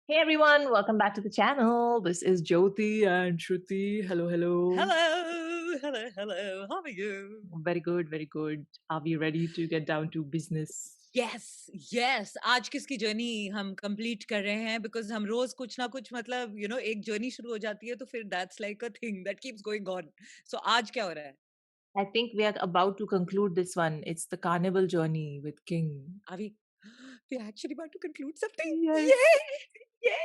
Hey everyone, welcome back to the channel. This is Jyoti and Shruti. Hello, hello. Hello. How are you? Very good, very good. Are we ready to get down to business? Yes. आज किसकी journey हम complete कर रहे हैं because हम रोज कुछ ना कुछ मतलब एक जर्नी शुरू हो जाती है तो फिर that's like a thing that keeps going on. So आज क्या हो रहा है? I think we are about to conclude this one. It's the carnival journey with King. Are we actually about to conclude something? Yes, Yay!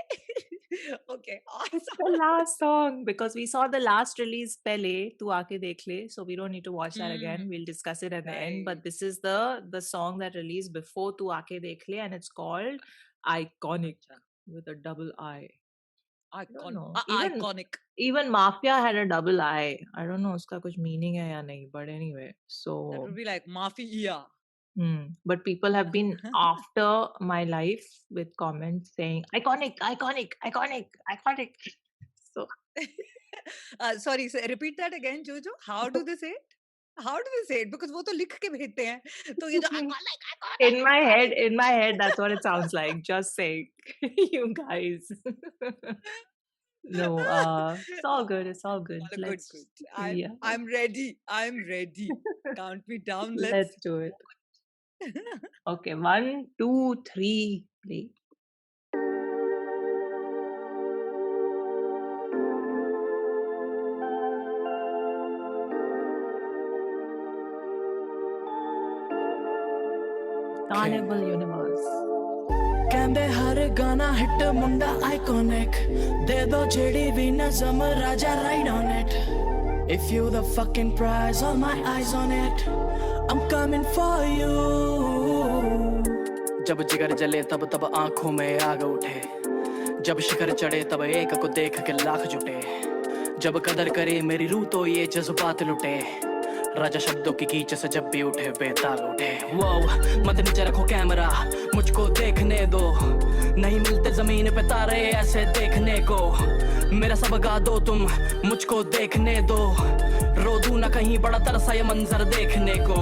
Okay, it's awesome. the last song because we saw the last release Pele, Tu Aake Dekh Le, so we don't need to watch that Hmm, again. We'll discuss it at the end. But right. this is the song that released before Tu Aake Dekh Le, and it's called Iconic अच्छा. with a double I. I don't Icon, know. Even iconic. even Mafia had a double I. I don't know उसका कुछ meaning है या नहीं. But anyway, That so would be like mafia. but people have been after my life with comments saying iconic, iconic, iconic, iconic. So Sorry, repeat that again, Jojo. How do they say it? How do they say it? Because वो तो लिख के भेजते हैं. तो ये जो iconic, iconic, iconic. in my head, that's what it sounds like. Just saying, you guys. No, it's all good. It's all good. Well, good. Let's I yeah, I'm ready. I'm ready. Count me down. let's Let's do it. do it. Okay, one, two, three, play. Carnival Universe. ਕਹਿੰਦੇ ਹਰ ਗਾਣਾ hit ਮੁੰਡਾ iconic ਦੇ ਦੋ ਜਿਹੜੀ ਵੀ ਨਜ਼ਮ ਰਾਜਾ ride on it If you the fucking prize, all my eyes on it. I'm coming for you. जब जिगर जले तब तब आंखों में आग उठे जब शिखर चढ़े तब एक को देख के लाख जुटे जब कदर करे मेरी रूह तो ये जज्बात लुटे राजा शब्दों की कीच से जब भी उठे बेताल उठे वो मत नीचे रखो कैमरा मुझको देखने दो नहीं मिलते जमीन पे तारे ऐसे देखने को मेरा सब गा दो तुम मुझको देखने दो रो दूं ना कहीं बड़ा तरसा ये मंजर देखने को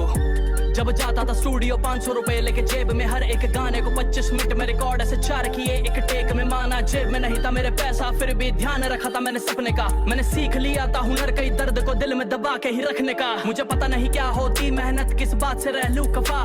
जब जाता था स्टूडियो 500 रुपए लेके जेब में हर एक गाने को 25 मिनट में रिकॉर्ड ऐसे 4 किए एक टेक में माना जेब में नहीं था मेरे पैसा फिर भी ध्यान रखा था मैंने सपने का मैंने सीख लिया था हुनर कई दर्द को दिल में दबा के ही रखने का मुझे पता नहीं क्या होती मेहनत किस बात से रह लूं कफा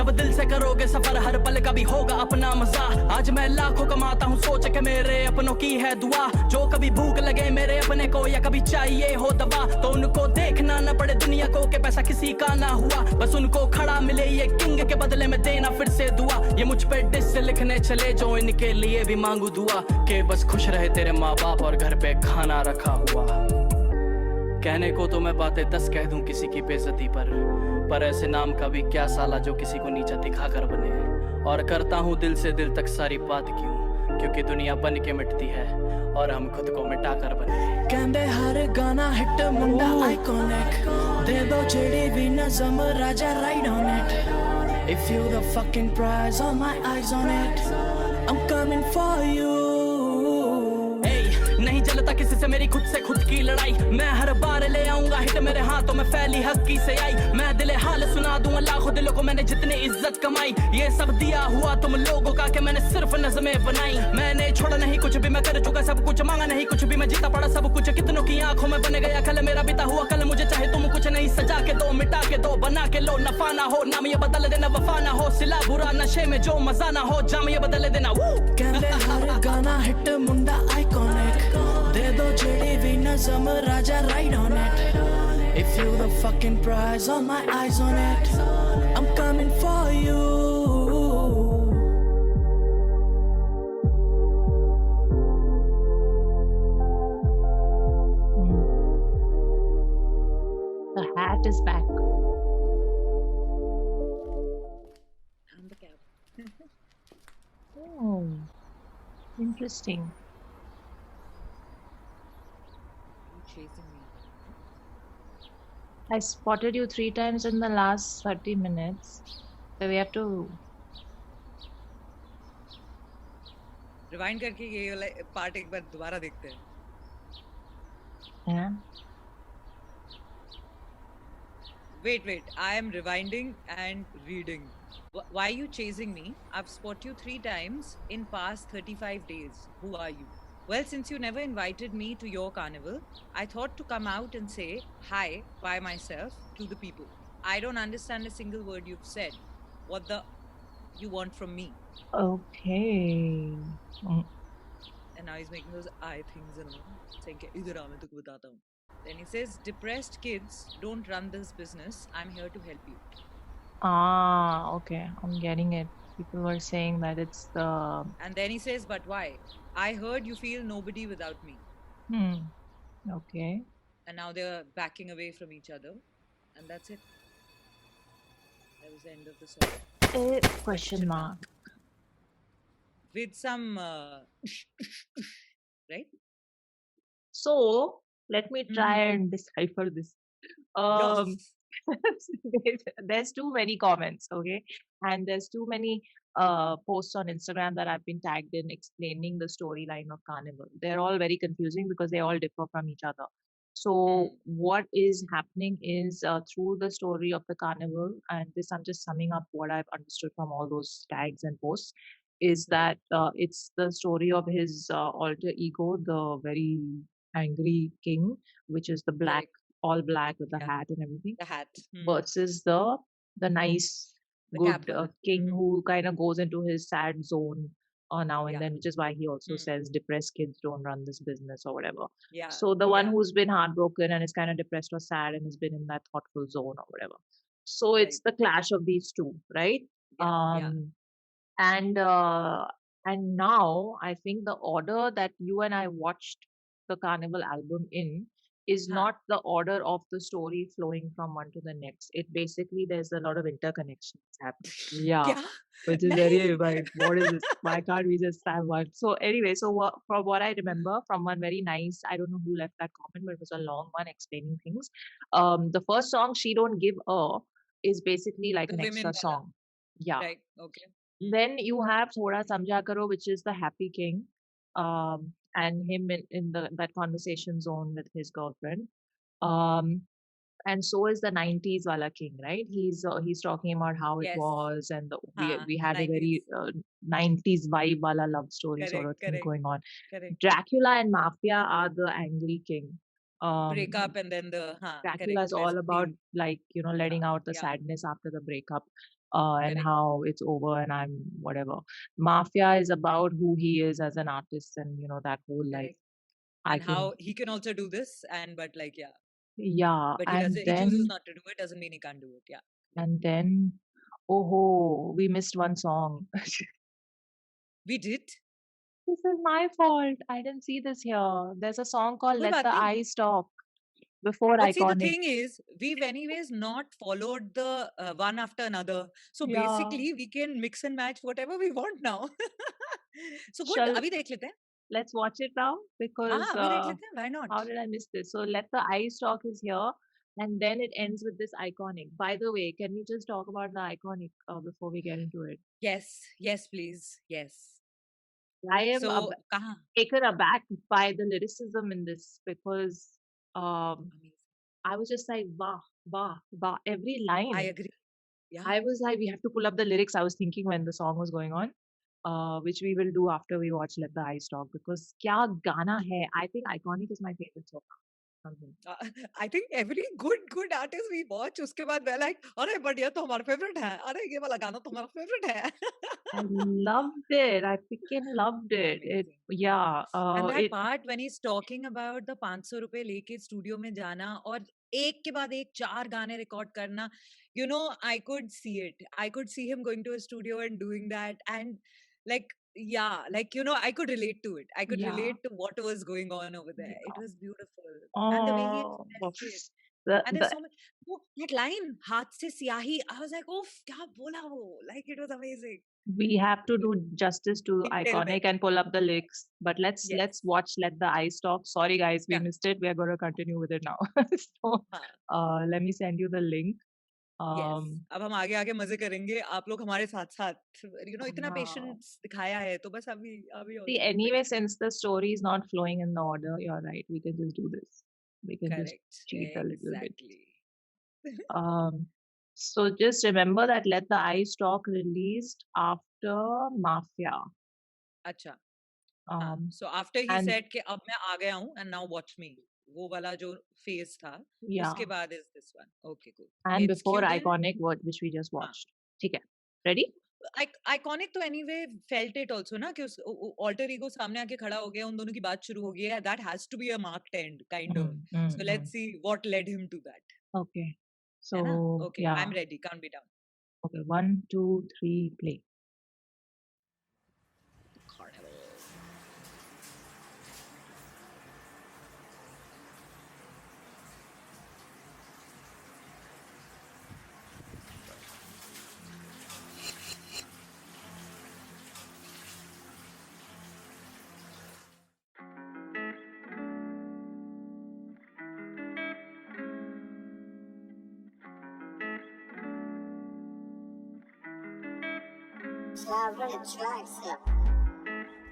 जब दिल से करोगे सफर हर पल का भी होगा अपना मजा आज मैं लाखों कमाता हूँ सोच के मेरे अपनों की है दुआ जो कभी भूख लगे मेरे अपने को या कभी चाहिए हो दवा तो उनको देखना न पड़े दुनिया को के पैसा किसी का ना हुआ बस उनको खड़ा मिले ये किंग के बदले में देना फिर से दुआ ये मुझ पे डिस लिखने चले जो इनके लिए भी मांगू दुआ के बस खुश रहे तेरे माँ बाप और घर पे खाना रखा हुआ कहने को तो मैं बातें 10 कह दूं किसी की बेइज्जती पर ऐसे नाम का भी क्या साला जो किसी को नीचा दिखा कर बने और करता हूँ दिल से दिल तक सारी बात क्यों क्योंकि दुनिया बन के मिटती है और हम खुद को मिटा कर बने कहंदे हर गाना हिट मुंडा आइकॉनिक दे दो जेड़ी भी नज़म राजा ride on it If you the fucking prize all my eyes on it I'm coming for you नहीं जलता किसी से मेरी खुद से खुद की लड़ाई मैं हर बार ले आऊंगा हिट मेरे हाथों में फैली हकी से आई मैं दिले हाल सुना दूंगा लाखों दिलों को मैंने जितनी इज्जत कमाई ये सब दिया हुआ तुम लोगों का कि मैंने सिर्फ नज़में बनाई मैंने छोड़ा नहीं कुछ भी मैं कर चुका सब कुछ मांगा नहीं कुछ भी मैं जीता पड़ा सब कुछ कितनों की आंखों में बन गया कल मेरा बीता हुआ कल मुझे चाहे तुम कुछ नहीं सजा के दो मिटा के दो बना के लो नफा ना हो नाम ये बदल देना वफा ना हो सिला बुरा नशे में जो मजा ना हो जाम ये बदल देना कहते हर गाना हिट मुंडा आइकॉनिक दे दो जेड़ी भी नज़म राजा ride on it If you the fucking prize all my eyes on it I'm coming for you The hat is back. I'm the cab. Oh, interesting. You chasing me? I spotted you 3 times in the last 30 minutes. So we have to. Rewind करके ये वाला part एक बार दोबारा देखते हैं. Yeah. Wait. I am rewinding and reading. Why are you chasing me? I've spotted you 3 times in past 35 days. Who are you? Well, since you never invited me to your carnival, I thought to come out and say hi by myself to the people. I don't understand a single word you've said. What the you want from me? Okay. And now he's making those eye things and all, saying, "Ke, "Idhar aa, main तुझको बताता हूँ." Then he says, "Depressed kids don't run this business. I'm here to help you." Ah, okay. I'm getting it. People were saying that it's the And then he says, "But why? I heard you feel nobody without me." okay. And now they're backing away from each other. And that's it. That was the end of the song. Question mark. With some, right? So let me try and decipher this. Yes. There's too many comments, okay, and there's too many posts on Instagram that I've been tagged in explaining the storyline of Carnival. They're all very confusing because they all differ from each other. So what is happening is through the story of the Carnival, and this I'm just summing up what I've understood from all those tags and posts, is that it's the story of his alter ego, the very angry king, which is the black, all black with the Yeah. hat and everything, The hat. versus the nice, The good Capel. king who kind of goes into his sad zone now and Yeah. then, which is why he also says depressed kids don't run this business or whatever. Yeah. So the one who's been heartbroken and is kind of depressed or sad and has been in that thoughtful zone or whatever. So it's the clash of these two, right? Yeah. And now I think the order that you and I watched the Carnival album in is not the order of the story flowing from one to the next. It basically, there's a lot of interconnections happening. Yeah. Yeah. Which is very like, what is this? Why can't we just have one? So anyway, so from what I remember from one very nice, I don't know who left that comment, but it was a long one explaining things. The first song, She Don't Give a, is basically like The an women extra song. Yeah. Right. Okay. Then you have Thoda Samjha Karo, which is the happy king, and him in that conversation zone with his girlfriend. And so is the 90s wala king, right? He's talking about how it Yes. was, and we Haan, had a 90s. very 90s vibe wala love story sort of thing going on. Dracula and Mafia are the angry king. Breakup and then the Dracula is all about like letting out the sadness after the breakup, and how it's over and I'm whatever. Mafia is about who he is as an artist and that whole life. And how he can also do this but like yeah, but and he then chooses not to do it doesn't mean he can't do it. Yeah. and then we missed one song. We did. This is my fault. I didn't see this here. There's a song called कोई Let बात the नहीं. Eyes Talk before But see, the Iconic. thing is, we've anyways not followed the one after another. So Yeah. basically, we can mix and match whatever we want now. So good. Shall- अभी देख लेते हैं. Let's watch it now because अभी देख लेते हैं. Why not? how did I miss this? So Let the Eyes Talk is here, and then it ends with this Iconic. By the way, can we just talk about the Iconic before we get into it? Yes, please. Yes. I am So कहाँ? taken aback by the lyricism in this because I was just like, bah. Every line. I agree. Yeah. I was like, we have to pull up the lyrics. I was thinking when the song was going on, which we will do after we watch Let the Eyes Talk because kya gana hai. I think Iconic is my favorite song. I think every good artist we watch उसके बाद we're like अरे but ये तो हमारा favorite है अरे ये वाला गाना तो हमारा favorite है. I loved it. I freaking loved it. Yeah. And that part when he's talking about the 500 रुपए लेके स्टूडियो में जाना और एक के बाद एक 4 गाने रिकॉर्ड करना, I could see it. I could see him going to a studio and doing that, and like I could relate to it. I could relate to what was going on over there. It was beautiful, and the way he expressed it. And there's so much. That line, हाथ से स्याही. I was like, oh, क्या बोला वो? Like it was amazing. We have to do justice to Iconic and pull up the lyrics, but let's watch Let the Eyes Talk. Sorry guys, we missed it. We are going to continue with it now. So let me send you the link. अब हम आगे मजे करेंगे आप लोग हमारे साथ इतना पेशेंस दिखाया है तो बस अभी see anyway since the story is not flowing in the order, you're right, we can just do this. We can just cheat a little bit. So just remember that Let the Ice Talk released after Mafia. अच्छा, हाँ. Um, So after he and said कि अब मैं आ गया हूँ and now watch me. वो वाला जो phase था, yeah, उसके बाद is this one. Okay, cool. and It's before cute. Iconic, which we just हाँ. watched. ठीक है, ready? Iconic तो anyway felt it also ना कि उस alter ego सामने आके खड़ा हो गया, उन दोनों की बात शुरू हो गई है. That has to be a marked end, kind of. So let's see what led him to that. Okay. है ना? So Okay, yeah. I'm ready. Count me down. Okay, 1, 2, 3, play. Carnival.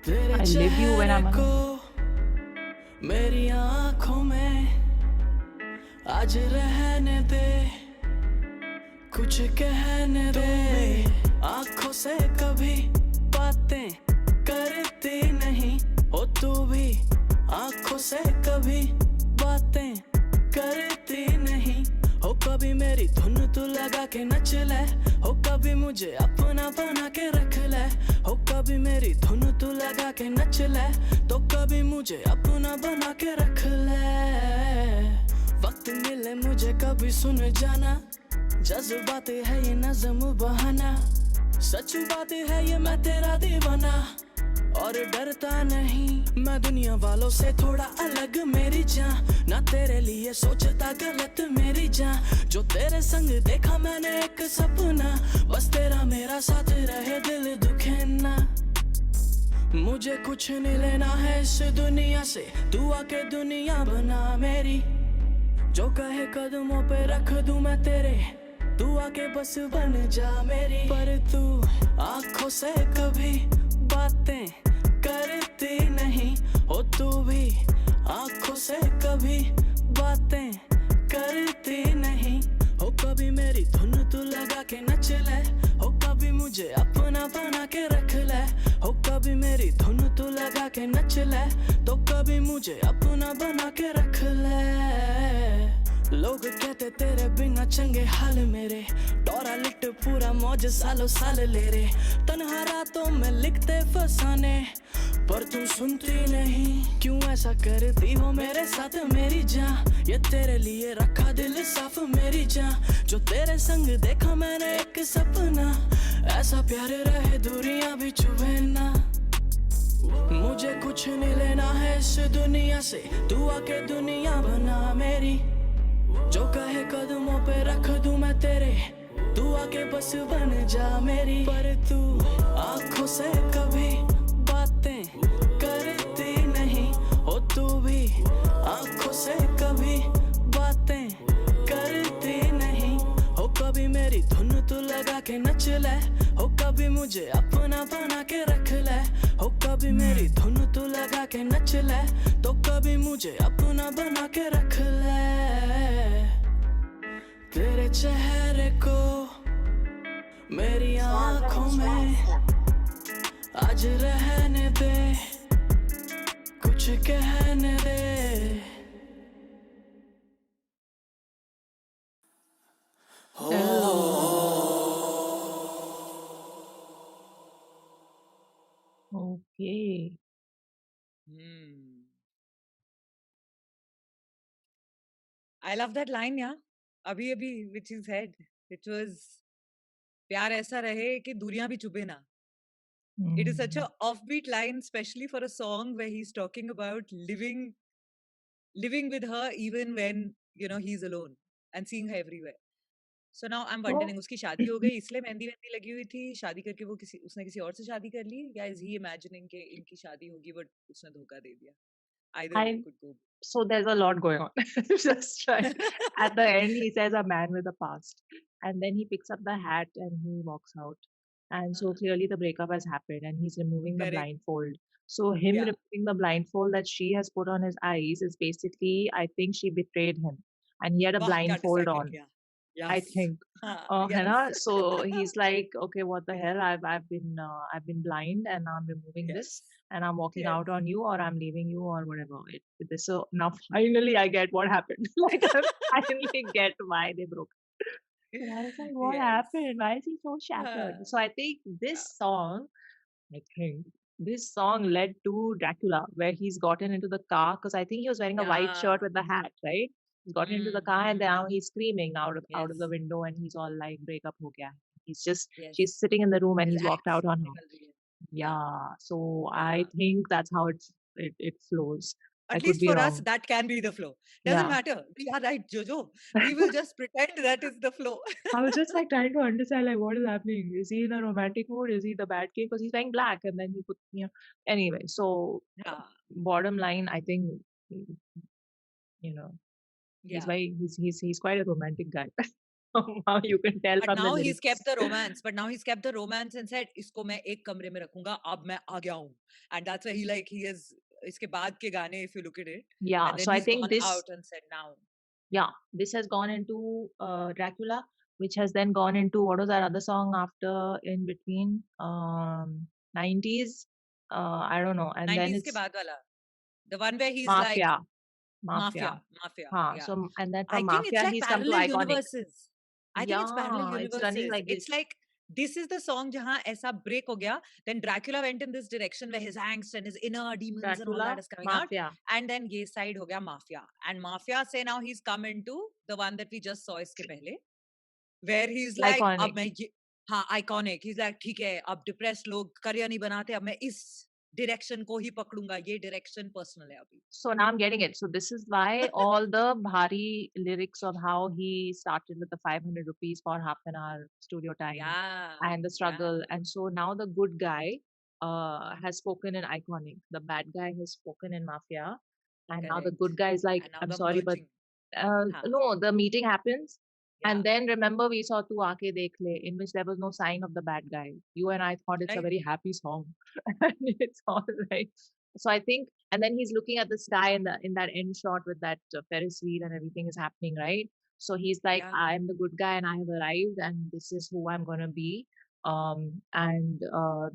तेरे I live you when I'm चेहरे को मेरी आँखों में आज रहने दे, कुछ कहने दे. आँखों से कभी बातें करती नहीं हो तू भी, आँखों से कभी बातें करती नहीं हो. कभी मेरी धुन तू लगा के नच ले, हो कभी मुझे अपना बना के रख ले, हो कभी मेरी धुन तू लगा के नच ले, तो कभी मुझे अपना बना के रख ले. वक्त मिले मुझे कभी सुन जाना, जज्बात है ये नज़म बहाना, सच बात है ये मैं तेरा दीवाना, और डरता नहीं मैं दुनिया वालों से थोड़ा अलग मेरी जान, ना तेरे लिए सोचता गलत मेरी जान. जो तेरे संग देखा मैंने एक सपना, बस तेरा मेरा साथ रहे दिल दुखे ना. मुझे कुछ नहीं लेना है इस दुनिया से, तू आके दुनिया बना मेरी. जो कहे कदमों पे रख दूं मैं तेरे, तू आके बस बन जा मेरी. पर तू आँखों से कभी बातें करती नहीं हो तू भी, आँखों से कभी बातें करती नहीं हो. कभी मेरी धुन तू लगा के नच ले, हो कभी मुझे अपना बना के रख ले, हो कभी मेरी धुन तू लगा के नच ले, तो कभी मुझे अपना बना के रख ले. लोग कहते तेरे बिना चंगे हाल मेरे, टोरा लिट पूरा मौज सालों साल ले रे. तन्हा रातों में लिखते फसाने, पर तुम सुनती नहीं. क्यों ऐसा करती हो मेरे साथ मेरी जान, ये तेरे लिए रखा दिल साफ मेरी जान. जो तेरे संग देखा मैंने एक सपना, ऐसा प्यार रहे दूरियां भी छुए ना. मुझे कुछ नहीं लेना है इस दुनिया से, तू आके दुनिया बना मेरी. जो कहे कदमों पे रख दूं मैं तेरे, तू आके बस बन जा मेरी. पर तू आँखों से कभी बातें करती नहीं हो तू भी, आँखों से कभी बातें करती नहीं हो. कभी मेरी धुन तू लगा के नच ले, हो कभी मुझे अपना बना के रख ले, हो कभी मेरी धुन तू लगा के नच ले, तो कभी मुझे अपना बना के रख ले. तेरे चेहरे को मेरी आँखों में आज रहने दे, कुछ कहने दे. Okay. I love that line, yeah. अभी अभी which he said, which was प्यार ऐसा रहे कि दूरियां भी चुभे ना. It is such a offbeat line, especially for a song where he's talking about living with her even when he's alone and seeing her everywhere. So now I'm wondering, उसकी शादी हो गई इसलिए मेहंदी लगी हुई थी, शादी करके उसने किसी और से शादी कर ली, या is he imagining कि इनकी शादी होगी but उसने धोखा दे दिया? Either way could go. So there's a lot going on. Just try. At the end, he says a man with a past, and then he picks up the hat and he walks out. And so clearly the breakup has happened, and he's removing the Correct. blindfold. So him Yeah. removing the blindfold that she has put on his eyes is basically, I think she betrayed him, and he had a वाह, क्या blindfold decide on. किया. I Yes. think. है ना? Yes. So he's like, okay, what the hell? I've been blind and I'm removing this Yes. and I'm walking Yes. out on you or I'm leaving you or whatever. This so now finally I get what happened. Like I finally get why they broke. And I was like, what Yes. happened? Why is he so shattered? Uh, So I think I think this song led to Dracula, where he's gotten into the car because I think he was wearing a white shirt yeah. with the hat, right? He's gotten into the Mm, car and mm. now he's screaming out of the Yes. window and he's all like, breakup ho gaya. Yes. She's sitting in the room and His he's walked ex out on her. निकल रही है. Yeah. Yeah, so I Yeah. think that's how it flows. I At could least be for us, wrong. that can be the flow. Doesn't Yeah. matter. We are right, Jojo. We will just pretend that is the flow. I was just like trying to understand like what is happening. Is he in a romantic mood? Is he the bad kid? Because he's wearing black and then he put anyway. So Yeah. bottom line, I think mm, you know Yeah. he's quite a romantic guy. Somehow you can tell But from the now he's lyrics. kept the romance. But now he's kept the romance and said, "इसको मैं एक कमरे में रखूंगा. अब मैं आ गया हूँ." And that's why he is. इसके बाद के गाने, if you look at it, Yeah, and then so I he's think gone out and said, "Now." this has gone into Dracula, which has then gone into what was that other song after in between 90s. I don't know, and then 90s के it's बाद वाला, the one where he's like Mafia, Mafia. mafia. Yeah. So and then I from think it's Mafia like he's come to parallel Iconic. universes. I think it's parallel Yeah, it's running universes. like It's this. like this is the song jahan aisa break ho gaya. Then Dracula went in this direction where his angst and his inner demons and all Dracula, that is coming out. Mafia. And then ye side ho gaya Mafia. And Mafia say now he's come into the one that we just saw iske pehle, where he's like, Iconic. अब मैं ये हाँ iconic. He's like, ठीक है, अब depressed लोग career नहीं बनाते, अब मैं इस direction को ही पकड़ूंगा. ये direction personal है अभी. So now I'm getting it. So this is why all the bhari lyrics of how he started with the 500 rupees for half an hour studio time Yeah. and the struggle. And so now the good guy has spoken in Iconic. The bad guy has spoken in Mafia. And now the Correct. good guy is like, And now I'm the sorry, but merging. Haan. no, the meeting happens. Yeah. And then remember we saw Tu Aake Dekh Le, in which there was no sign of the bad guy. You and I thought it's a Right. very happy song. And it's all right. So I think, and then he's looking at the sky in that end shot with that Ferris wheel and everything is happening, right? So he's like, Yeah. I'm the good guy and I have arrived and this is who I'm gonna be. And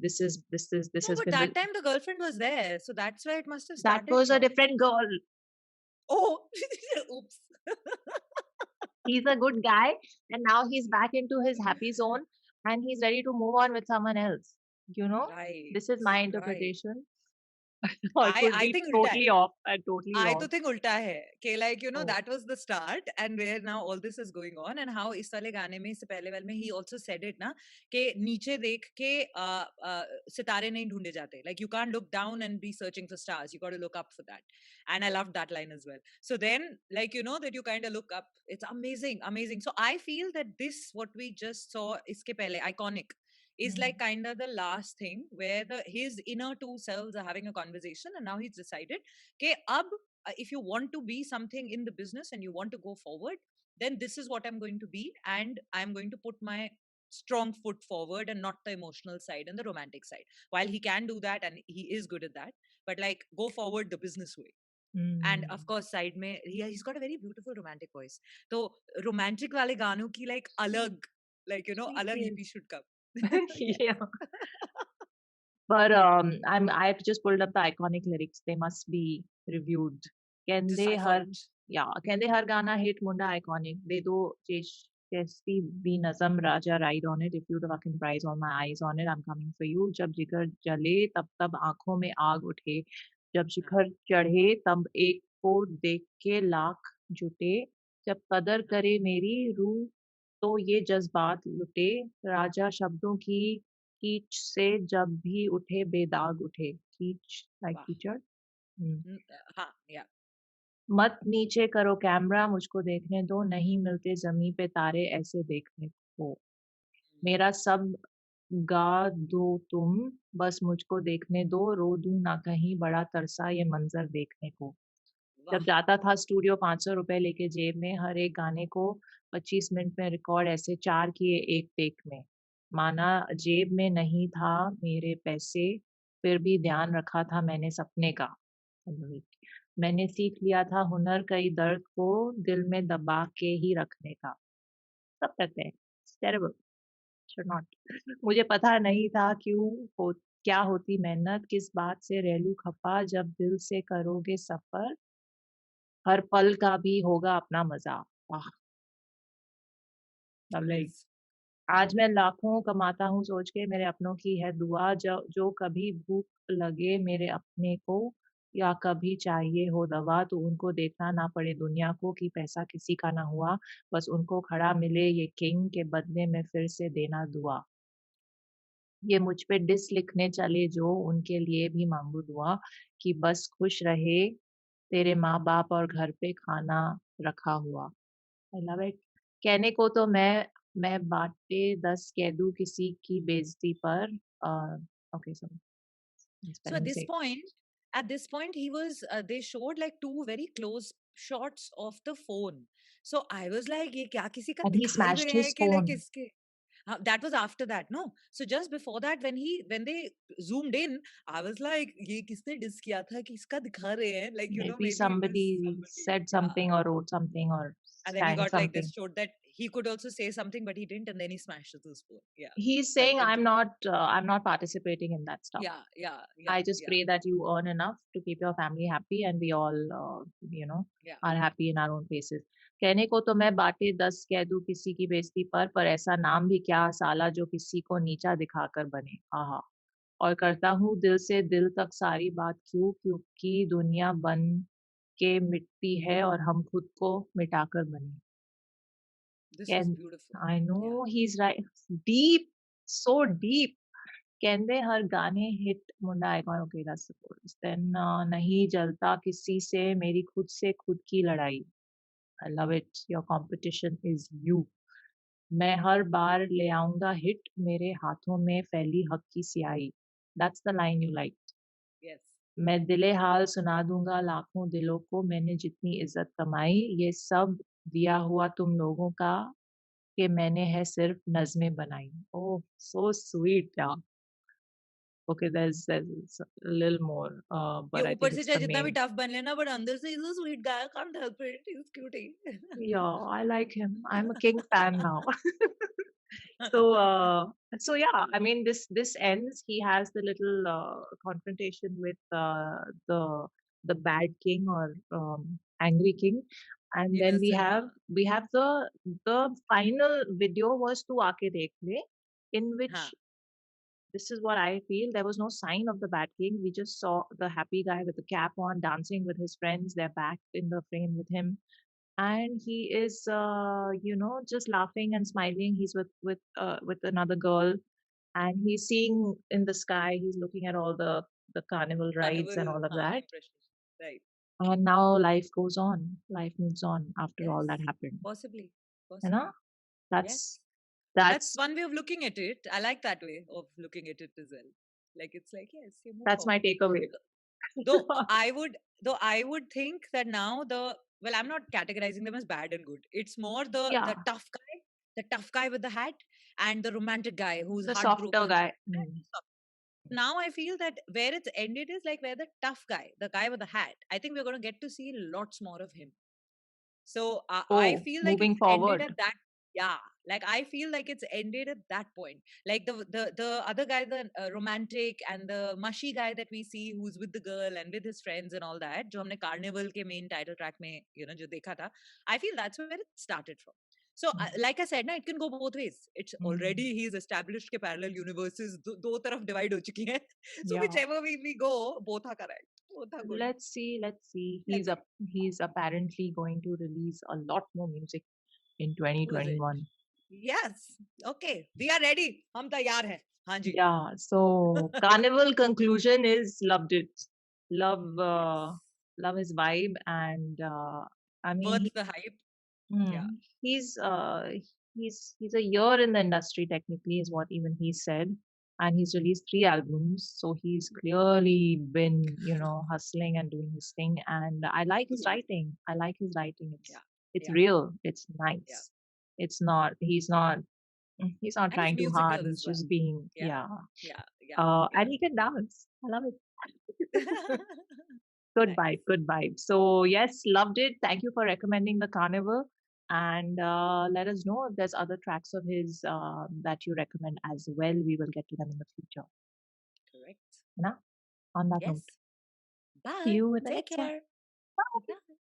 this No, has but been that time the girlfriend was there, so that's why it must have that started was a strong. different girl. Oh, oops. He's a good guy and now he's back into his happy zone and he's ready to move on with someone else. Right. This is my Right. interpretation. Or it could I be think ulta hai. totally off and totally I wrong. to think ulta hai. Ke like, Oh. that was the start and where now all this is going on and how is wale gaane mein se pehle wal mein he also said it na ke niche dekh ke sitare nahi dhoonde jate. Like you can't look down and be searching for stars. You got to look up for that. And I loved that line as well. So then like that you kind of look up. It's amazing, amazing. So I feel that this what we just saw iske pehle Iconic is like kind of the last thing where his inner two selves are having a conversation and now he's decided okay if you want to be something in the business and you want to go forward then this is what I'm going to be and I'm going to put my strong foot forward and not the emotional side and the romantic side while he can do that and he is good at that but like go forward the business way. And of course side mein he's got a very beautiful romantic voice so romantic wale gaano ki like alag like alag Yes. EP should come. Yeah. But I've just pulled up the Iconic lyrics. They must be reviewed. Can they Deciphered. har Gana hit Munda Iconic? They do Chesty be Nazam Raja ride on it. If you the fucking prize all my eyes on it, I'm coming for you. जब जिगर जले तब तब आंखों में आग उठे जब शिखर चढ़े तब एक को देख के लाख जुटे जब कदर करे मेरी रूह तो ये जज्बात लुटे राजा शब्दों की कीच से जब भी उठे बेदाग उठे कीच like वाह कीचड़ हाँ या मत नीचे करो कैमरा मुझको देखने दो नहीं मिलते जमी पे तारे ऐसे देखने को मेरा सब गा दो तुम बस मुझको देखने दो रो दूं ना कहीं बड़ा तरसा ये मंजर देखने को जब वाह जाता था स्टूडियो 500 रुपए लेके जेब में हर एक गाने को 25 मिनट में रिकॉर्ड ऐसे 4 किए एक टेक में माना जेब में नहीं था मेरे पैसे फिर भी ध्यान रखा था मैंने सपने का मैंने सीख लिया था हुनर कई दर्द को दिल में दबा के ही रखने का सब करते हैं, टेरेबल, शुड नॉट। मुझे पता नहीं था क्या होती मेहनत, किस बात से रेलू खफा, जब दिल से करोगे सफर, हर पल का भी होगा अपना मजा। वाह, lovely। Yes. आज मैं लाखों कमाता हूँ सोच के, मेरे अपनों की है दुआ, जो कभी भूख लगे मेरे अपने को, या कभी चाहिए हो दवा, तो उनको देखना ना पड़े दुनिया को कि पैसा किसी का ना हुआ, बस उनको खड़ा मिले ये किंग के बदले में फिर से देना दुआ। ये मुझ पे डिस लिखने चले जो, उनके लिए भी मांगू दुआ, कि बस खुश रहे तेरे माँ बाप और घर पे खाना रखा हुआ। I love it. कहने को तो मैं बांटे 10 कह दूं किसी की बेइज्जती पर। ओके, सो So स्पेलिंग से। at this point, he was. They showed like two very close shots of the phone. So I was like, ये क्या किसी का एंड ही दिखाई भी स्मैश्ड रहे हैं हिज कि like फोन। इसके. That was after that, no? So just before that, when they zoomed in, I was like, ये किसने डिस किया था कि इसका दिखा रहे हैं? Like, you know, Maybe maybe it was somebody somebody. said Yeah. something or wrote something or And then he sang got like this something. showed that he could also say something, but he didn't, and then he smashed the spoon. Yeah. He's So I saying, think, I'm not participating in that stuff. yeah, yeah, yeah, I just yeah, pray that you earn enough to keep your family happy and we all, you know, yeah. are happy in our own places. कहने को तो मैं बाटे 10 कह दूं किसी की बेइज्जती पर ऐसा नाम भी क्या साला जो किसी को नीचा दिखाकर बने। आहा। और करता हूँ दिल से दिल तक सारी बात क्यों, क्योंकि दुनिया बन के मिटती है और हम खुद को मिटाकर बने। This was Can beautiful. I Yeah. know he's right. Deep, so deep. कहंदे हर गाने हिट मुंडा icon. Okay, that's the chorus. Then नहीं जलता किसी से मेरी खुद से खुद की लड़ाई। I love it. Your competition is you. मैं हर बार ले आऊंगा हिट, मेरे हाथों में फैली हक की सियाही। That's the line you like. Yes. मैं दिले हाल सुना दूंगा लाखों दिलों को, मैंने जितनी इज्जत कमाई, ये सब दिया हुआ तुम लोगों का, कि मैंने है सिर्फ नज़्में बनाई। ओह, सो स्वीट यार। Okay, there's a little more, ये but I ऊपर think से it's चाहे the जितना भी main. टफ बन लेना बट अंदर से is a sweet guy can't help it is cutie. Yeah, I like him. I'm a King fan now. So, so yeah, I mean, this ends. He has the little confrontation with the bad king or angry king, and then we Innocent. have the final video was Tu Aake Dekh Le, in which हाँ. this is what I feel. There was no sign of the Bat King. We just saw the happy guy with the cap on, dancing with his friends. They're back in the frame with him, and he is, just laughing and smiling. He's with another girl, and he's seeing in the sky. He's looking at all the carnival rides Carnival. and all of हाँ, that. impression. Right. And now life goes on. Life moves on after all Yes. that happened. Possibly. You know, Possibly. that's Yes. That's that's one way of looking at it. I like that way of looking at it as well. Like it's like yes, you move that's my forward. takeaway. Though I would think that now well, I'm not categorizing them as bad and good. It's more Yeah, the tough guy with the hat, and the romantic guy who's the softer heartbroken. guy. And Mm. now I feel that where it's ended is like where the tough guy, the guy with the hat. I think we're going to get to see lots more of him. So I Oh, feel like moving it's ended forward. at that. Yeah, like I feel like it's ended at that point. Like the other guy, the romantic and the mushy guy that we see, who's with the girl and with his friends and all that. जो हमने Carnival के main title track में जो देखा था. I feel that's where it started from. So like I said, na, it can go both ways. It's Mm. already he's established के parallel universes दो तरफ divide हो चुकी हैं. So Yeah. whichever way we go, both are correct. Both are good. Let's see. Let's see. Let's see. He's apparently going to release a lot more music in Who is it? 2021. Yes. Okay. We are ready. हम तैयार हैं. हाँ जी. Yeah. So Carnival conclusion is loved it. Love Yes. love his vibe, and I mean Worth the hype. Yeah. he's he's a year in the industry technically is what even he said, and he's released 3 albums, so he's clearly been hustling and doing his thing, and I like his writing. It's Yeah. it's Yeah. real, it's Yeah. nice. It's not he's not And He's it's not trying too hard. musical as He's well. just being, Yeah. yeah. Yeah. Yeah. And he can dance. I love it. Good Nice. vibe, good vibe. So yes, loved it. Thank you for recommending the Carnival. and let us know if there's other tracks of his that you recommend as well. We will get to them in the future. Correct. Na? On that note, Yes. see Bye. you in the Take next one. care. Bye. Bye.